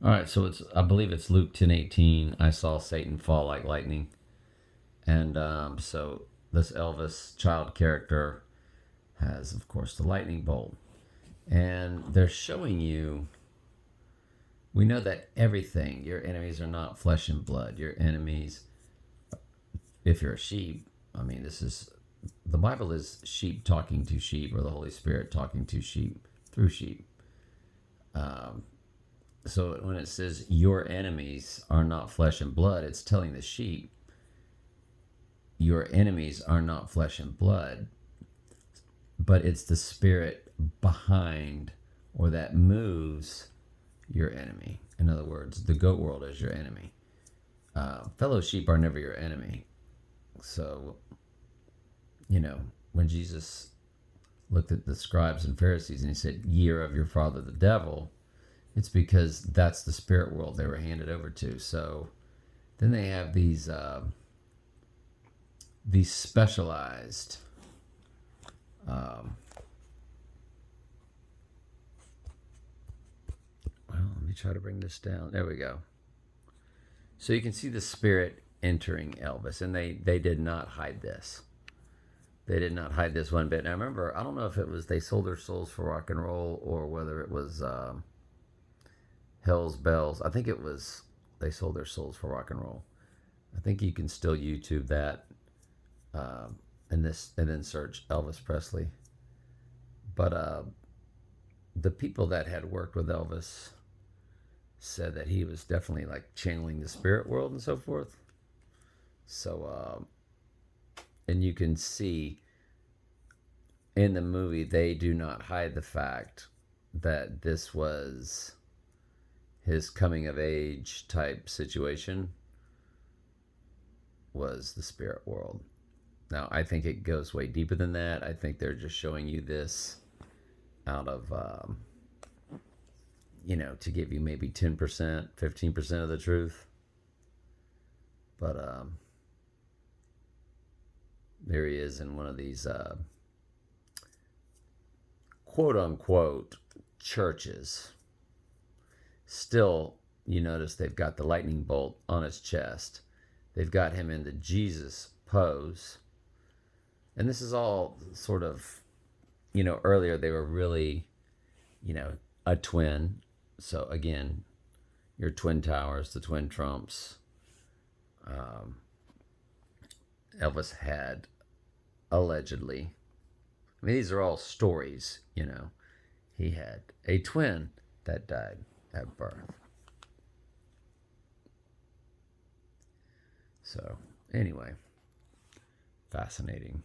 All right, so I believe it's Luke 10:18. I saw Satan fall like lightning, and so this Elvis child character has, of course, the lightning bolt, and they're showing you. We know that everything, your enemies are not flesh and blood. Your enemies, if you're a sheep, I mean, this is the Bible is sheep talking to sheep, or the Holy Spirit talking to sheep through sheep. So when it says your enemies are not flesh and blood, it's telling the sheep your enemies are not flesh and blood, but it's the spirit behind or that moves your enemy. In other words, the goat world is your enemy. Fellow sheep are never your enemy. So, when Jesus looked at the scribes and Pharisees and he said, "Ye are of your father the devil," it's because that's the spirit world they were handed over to. So then they have these specialized well, let me try to bring this down. There we go. So you can see the spirit entering Elvis, and they did not hide this. They did not hide this one bit. And I remember, I don't know if it was they sold their souls for rock and roll or whether it was Hell's Bells. I think it was they sold their souls for rock and roll. I think you can still YouTube that, and then search Elvis Presley. But the people that had worked with Elvis said that he was definitely like channeling the spirit world and so forth. So, and you can see in the movie, they do not hide the fact that this was his coming of age type situation, was the spirit world. Now, I think it goes way deeper than that. I think they're just showing you this out of, to give you maybe 10%, 15% of the truth. But there he is in one of these quote unquote churches. Still, you notice they've got the lightning bolt on his chest. They've got him in the Jesus pose. And this is all sort of, earlier they were really, a twin. So again, your twin towers, the twin Trumps. Elvis had allegedly, I mean, these are all stories, he had a twin that died at birth. So, anyway, fascinating.